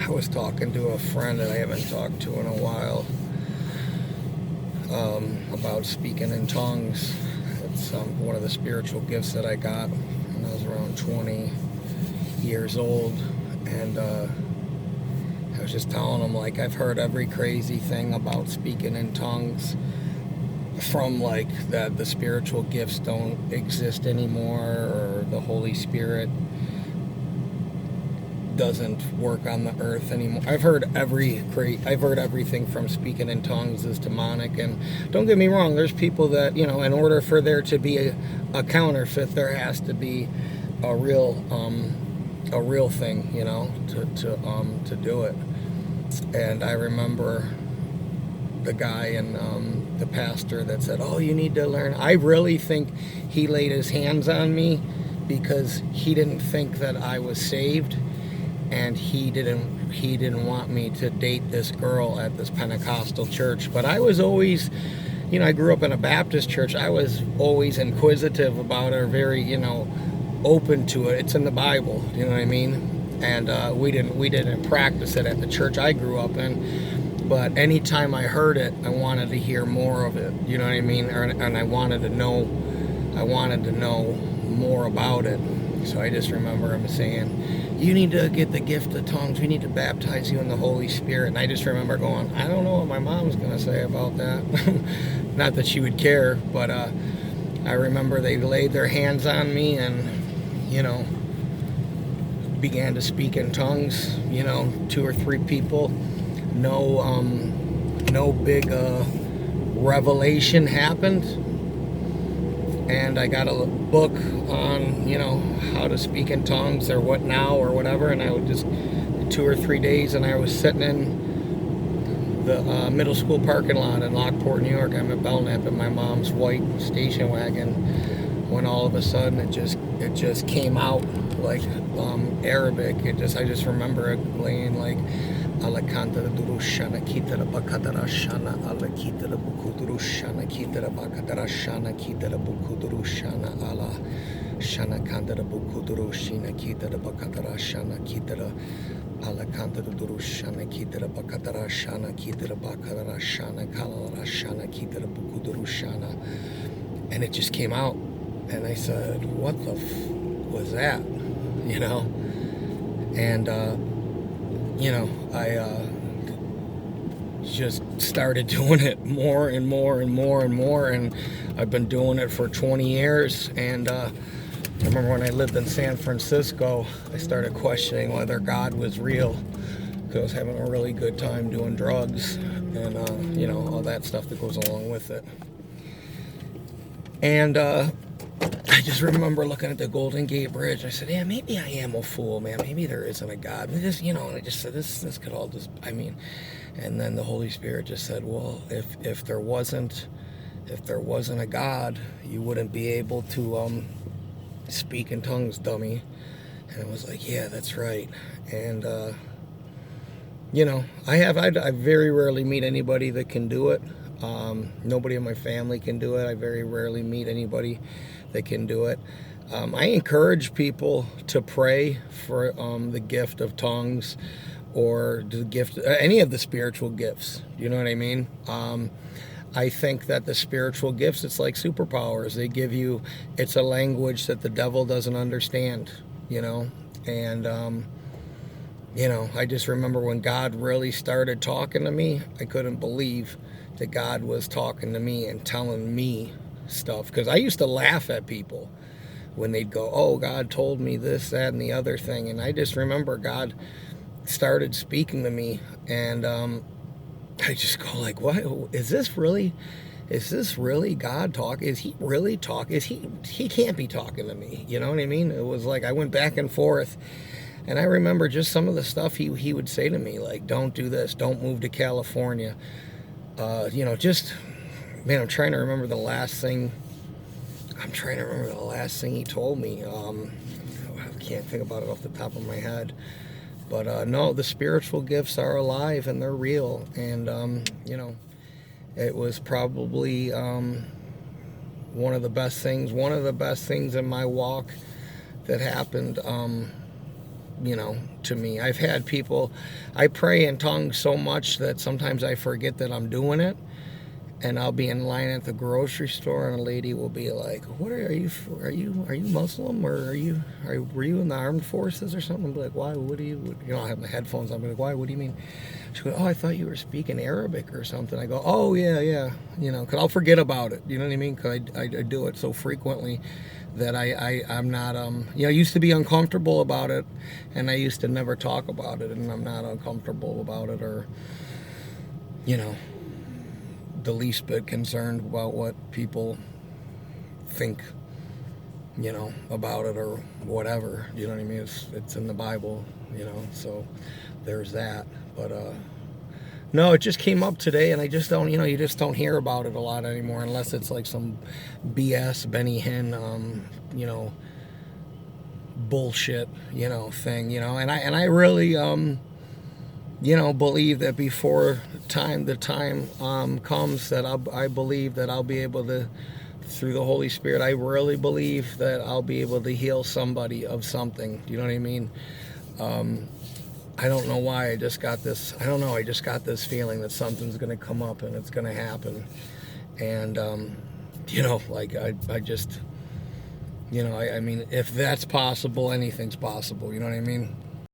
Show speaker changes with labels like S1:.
S1: I was talking to a friend that I haven't talked to in a while about speaking in tongues. It's one of the spiritual gifts that I got when I was around 20 years old. And I was just telling him, like, I've heard every crazy thing about speaking in tongues, from like that the spiritual gifts don't exist anymore, or the Holy Spirit doesn't work on the earth anymore. I've heard everything from speaking in tongues is demonic. And don't get me wrong, there's people that, in order for there to be a counterfeit, there has to be a real thing, to do it. And I remember the guy and the pastor that said, "Oh, you need to learn." I really think he laid his hands on me because he didn't think that I was saved, and he didn't want me to date this girl at this Pentecostal church. But I was always, I grew up in a Baptist church. I was always inquisitive about it, or very, open to it. It's in the Bible, you know what I mean? And we didn't practice it at the church I grew up in. But anytime I heard it, I wanted to hear more of it, you know what I mean? And I wanted to know more about it. So I just remember him saying, "You need to get the gift of tongues. We need to baptize you in the Holy Spirit." And I just remember going, I don't know what my mom's going to say about that. Not that she would care, but I remember they laid their hands on me and, began to speak in tongues, 2 or 3 people. No big revelation happened. And I got a book on, how to speak in tongues, or what now, or whatever. And I would just 2 or 3 days, and I was sitting in the middle school parking lot in Lockport, New York. I'm at Belknap in my mom's white station wagon, when all of a sudden it just came out like Arabic. I just remember it laying like Alakanta Durushana Kitara Bakadarashana Alakitara Bukudurushana Kitara Bakadarashana Kitara Bukudurushana Ala Shana Kandara Bukudurushina Kitara Bakadarashana Kitara Alakanta Durushana Kitara Bakadarashana Kitara Bakadarashana Kalarashana Kitara Bukudurushana. And it just came out. And I said, "What the was that?" And I just started doing it more and more and more and more, and I've been doing it for 20 years. And I remember when I lived in San Francisco, I started questioning whether God was real, because I was having a really good time doing drugs and all that stuff that goes along with it. And I just remember looking at the Golden Gate Bridge. I said, "Yeah, maybe I am a fool, man. Maybe there isn't a God." And and I just said, this could all just, and then the Holy Spirit just said, "Well, if there wasn't a God, you wouldn't be able to speak in tongues, dummy." And I was like, "Yeah, that's right." And I very rarely meet anybody that can do it. Nobody in my family can do it. I very rarely meet anybody that can do it. I encourage people to pray for the gift of tongues, or the gift, any of the spiritual gifts. You know what I mean? I think that the spiritual gifts, it's like superpowers. They give you, it's a language that the devil doesn't understand, And, I just remember when God really started talking to me, I couldn't believe that God was talking to me and telling me stuff. Because I used to laugh at people when they'd go, "Oh, God told me this, that, and the other thing." And I just remember God started speaking to me, and I just go like, "What is this really? Is this really God talking? Is he really talking? He can't be talking to me." You know what I mean? It was like I went back and forth. And I remember just some of the stuff he would say to me, like, "Don't do this, don't move to California." I'm trying to remember the last thing. He told me. I can't think about it off the top of my head. But no, the spiritual gifts are alive and they're real. And, it was probably one of the best things in my walk that happened to me. I've had people, I pray in tongues so much that sometimes I forget that I'm doing it. And I'll be in line at the grocery store, and a lady will be like, "What are you? Are you Muslim, or were you in the armed forces or something?" I'll be like, "Why? What do you? I have my headphones on. I'm like, "Why? What do you mean?" She goes, "Oh, I thought you were speaking Arabic or something." I go, "Oh yeah, because I'll forget about it. You know what I mean? Because I do it so frequently that I'm not I used to be uncomfortable about it, and I used to never talk about it, and I'm not uncomfortable about it, or you know." The least bit concerned about what people think, about it or whatever. You know what I mean? It's in the Bible, so there's that. But no, it just came up today, and I just don't, you just don't hear about it a lot anymore unless it's like some BS Benny Hinn, bullshit, thing, and I really, believe that before the time comes that I believe that I'll be able to, through the Holy Spirit, I really believe that I'll be able to heal somebody of something. You know what I mean? I don't know why. I just got this feeling that something's going to come up and it's going to happen. And, I just, I mean, if that's possible, anything's possible. You know what I mean?